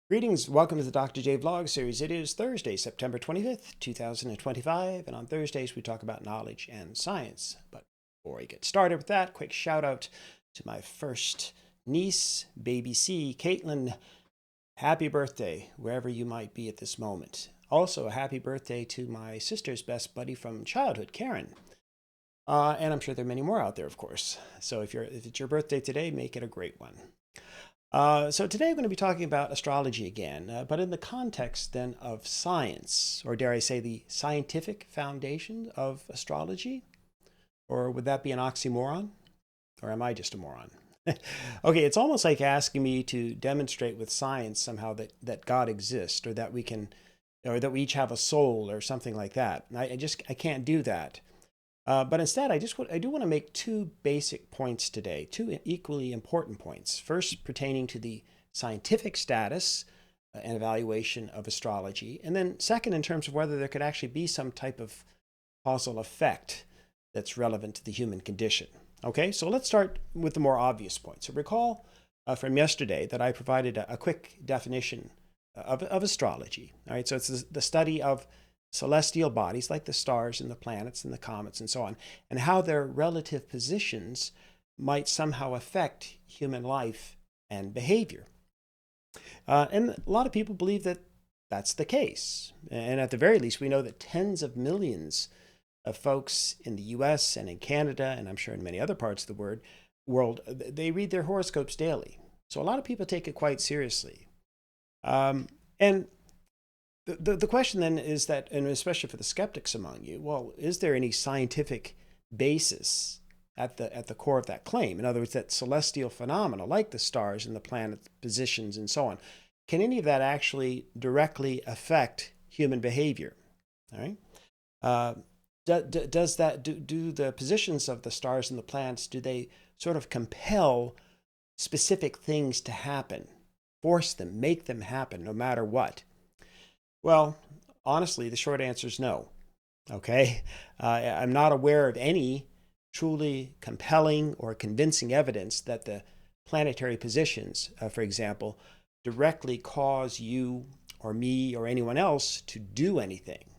Greetings, welcome to the Dr. J Vlog series. It is Thursday, September 25th, 2025, and on Thursdays we talk about knowledge and science. But before we get started with that, quick shout out to my first niece, baby C, Caitlin. Happy birthday, wherever you might be at this moment. Also, a happy birthday to my sister's best buddy from childhood, Karen. And I'm sure there are many more out there, of course. So if it's your birthday today, make it a great one. So today I'm going to be talking about astrology again, but in the context then of science, or dare I say the scientific foundation of astrology? Or would that be an oxymoron? Or am I just a moron? Okay, it's almost like asking me to demonstrate with science somehow that God exists, or that we can, or that we each have a soul, or something like that. I can't do that. But instead, I do want to make two basic points today, two equally important points. First, pertaining to the scientific status and evaluation of astrology, and then second, in terms of whether there could actually be some type of causal effect that's relevant to the human condition. Okay, so let's start with the more obvious point. So recall from yesterday that I provided a quick definition of astrology. All right, so it's the study of celestial bodies like the stars and the planets and the comets and so on, and how their relative positions might somehow affect human life and behavior. And a lot of people believe that that's the case. And at the very least, we know that tens of millions of folks in the US and in Canada, and I'm sure in many other parts of the world, they read their horoscopes daily. So a lot of people take it quite seriously. And the question then is that, and especially for the skeptics among you, well, is there any scientific basis at the core of that claim? In other words, that celestial phenomena like the stars and the planet positions and so on, can any of that actually directly affect human behavior? All right. Does that do the positions of the stars and the planets, do they sort of compel specific things to happen, force them, make them happen no matter what? Well, honestly, the short answer is no. Okay. I'm not aware of any truly compelling or convincing evidence that the planetary positions, for example, directly cause you or me or anyone else to do anything.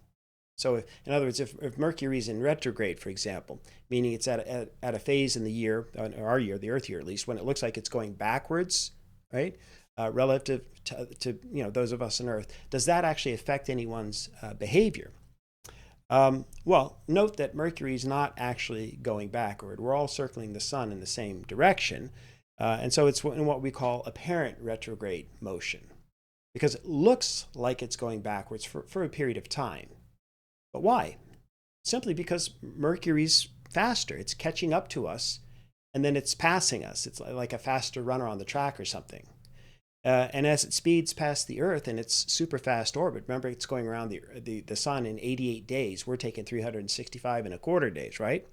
So, in other words, if Mercury is in retrograde, for example, meaning it's at a phase in the year, our year, the Earth year at least, when it looks like it's going backwards, right? Relative to those of us on Earth, does that actually affect anyone's behavior? Well, note that Mercury is not actually going backward. We're all circling the sun in the same direction, and so it's in what we call apparent retrograde motion, because it looks like it's going backwards for a period of time. But why? Simply because Mercury's faster. It's catching up to us, and then it's passing us. It's like a faster runner on the track or something. And as it speeds past the Earth in its super fast orbit, remember it's going around the sun in 88 days. We're taking 365 and a quarter days, right?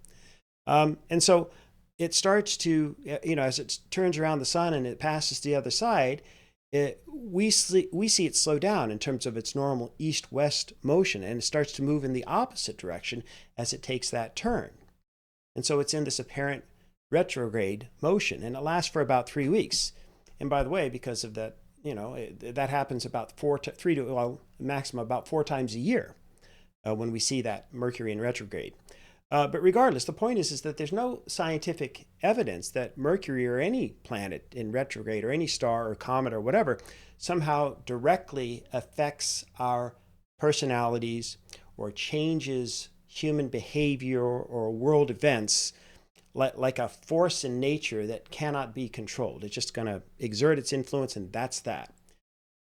And so it starts to, as it turns around the sun and it passes to the other side, we see it slow down in terms of its normal east-west motion, and it starts to move in the opposite direction as it takes that turn. And so it's in this apparent retrograde motion, and it lasts for about 3 weeks. And by the way, because of that, that happens about maximum about 4 times a year when we see that Mercury in retrograde. But regardless, the point is that there's no scientific evidence that Mercury or any planet in retrograde or any star or comet or whatever somehow directly affects our personalities or changes human behavior or world events like a force in nature that cannot be controlled. It's just going to exert its influence, and that's that.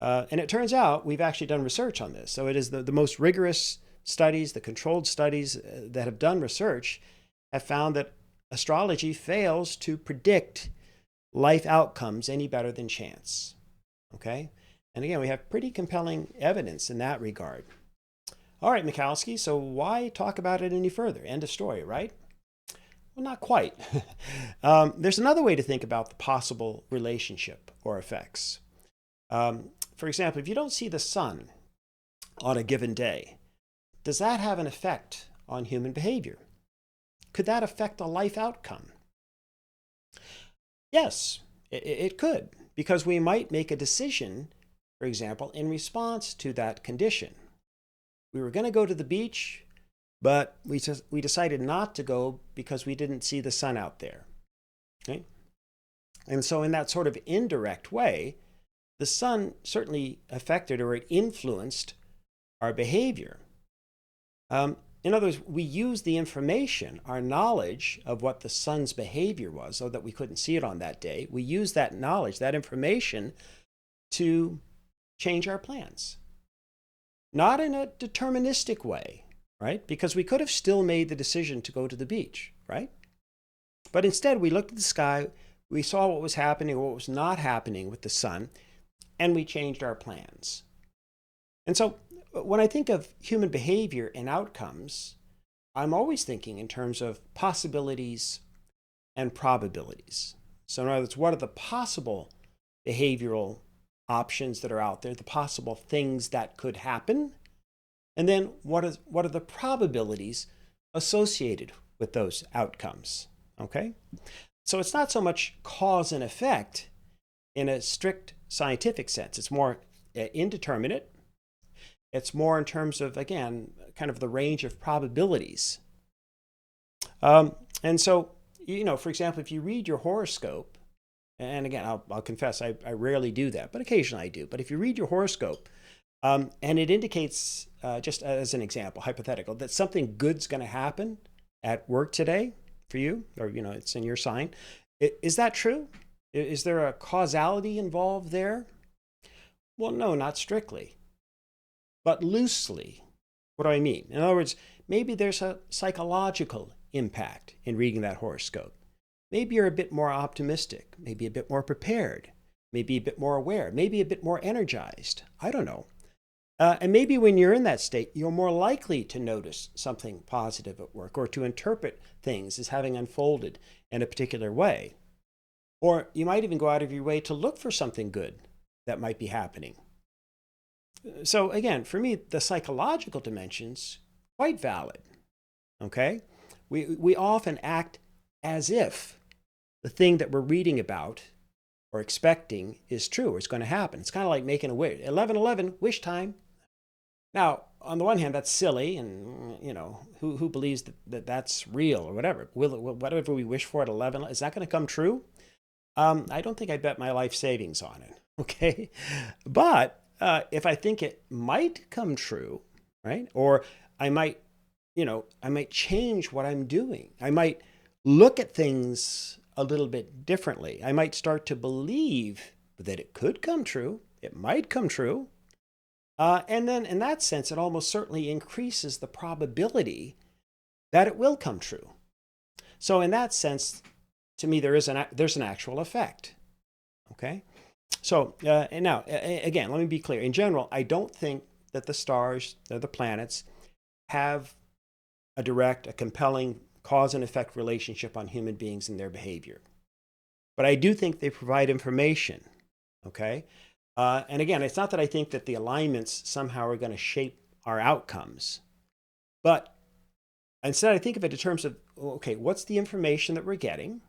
And it turns out we've actually done research on this. So it is the most rigorous studies, the controlled studies that have done research have found that astrology fails to predict life outcomes any better than chance. Okay? And again, we have pretty compelling evidence in that regard. All right, Mikowski, so why talk about it any further? End of story, right? Well, not quite. There's another way to think about the possible relationship or effects. For example, if you don't see the sun on a given day, does that have an effect on human behavior? Could that affect a life outcome? Yes, it could, because we might make a decision for example, in response to that condition. We were going to go to the beach, but we decided not to go because we didn't see the sun out there. Okay? And so in that sort of indirect way, the sun certainly affected or it influenced our behavior. In other words, we used the information, our knowledge of what the sun's behavior was, so that we couldn't see it on that day. We used that knowledge, that information, to change our plans. Not in a deterministic way, right? Because we could have still made the decision to go to the beach, right? But instead, we looked at the sky, we saw what was happening, what was not happening with the sun, and we changed our plans. And so when I think of human behavior and outcomes, I'm always thinking in terms of possibilities and probabilities. So in other words, what are the possible behavioral options that are out there, the possible things that could happen? And then what are the probabilities associated with those outcomes? Okay? So it's not so much cause and effect in a strict scientific sense. It's more indeterminate. It's more in terms of, again, kind of the range of probabilities. And so, for example, if you read your horoscope, and again, I'll confess, I rarely do that, but occasionally I do. But if you read your horoscope, and it indicates, just as an example, hypothetical, that something good's going to happen at work today for you, or, it's in your sign, is that true? Is there a causality involved there? Well, no, not strictly, but loosely. What do I mean? In other words, maybe there's a psychological impact in reading that horoscope. Maybe you're a bit more optimistic, maybe a bit more prepared, maybe a bit more aware, maybe a bit more energized. I don't know. And maybe when you're in that state, you're more likely to notice something positive at work or to interpret things as having unfolded in a particular way. Or you might even go out of your way to look for something good that might be happening. So again, for me, the psychological dimension's quite valid. Okay? We often act as if the thing that we're reading about or expecting is true or is going to happen. It's kind of like making a wish. 11:11, wish time. Now, on the one hand, that's silly, and who believes that that's real or whatever? Whatever we wish for at 11, is that going to come true? I don't think I bet my life savings on it. Okay, but if I think it might come true, right? Or I might change what I'm doing. I might look at things a little bit differently. I might start to believe that it could come true. It might come true. And then in that sense, it almost certainly increases the probability that it will come true. So in that sense, to me, there's an actual effect. Okay? So and now, again, let me be clear. In general, I don't think that the stars, or the planets, have a compelling cause and effect relationship on human beings and their behavior. But I do think they provide information. Okay? And again, it's not that I think that the alignments somehow are going to shape our outcomes. But instead, I think of it in terms of, okay, what's the information that we're getting?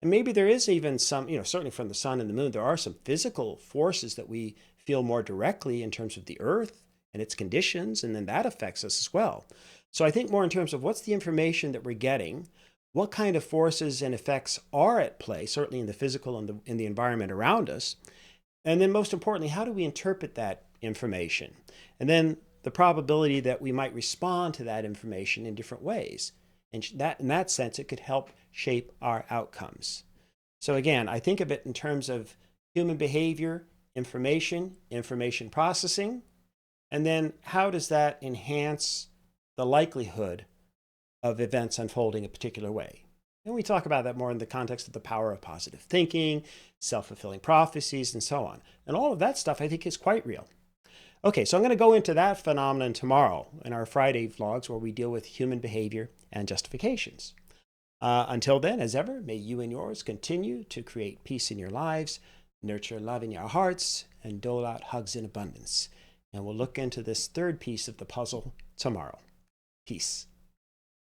And maybe there is even some, certainly from the sun and the moon, there are some physical forces that we feel more directly in terms of the earth and its conditions, and then that affects us as well. So I think more in terms of what's the information that we're getting, what kind of forces and effects are at play, certainly in the physical and in the environment around us. And then most importantly, how do we interpret that information? And then the probability that we might respond to that information in different ways. And that, in that sense, it could help shape our outcomes. So again, I think of it in terms of human behavior, information processing, and then how does that enhance the likelihood of events unfolding a particular way? And we talk about that more in the context of the power of positive thinking, self-fulfilling prophecies, and so on. And all of that stuff I think is quite real. Okay, so I'm going to go into that phenomenon tomorrow in our Friday vlogs where we deal with human behavior and justifications. Until then, as ever, may you and yours continue to create peace in your lives, nurture love in your hearts, and dole out hugs in abundance. And we'll look into this third piece of the puzzle tomorrow. Peace.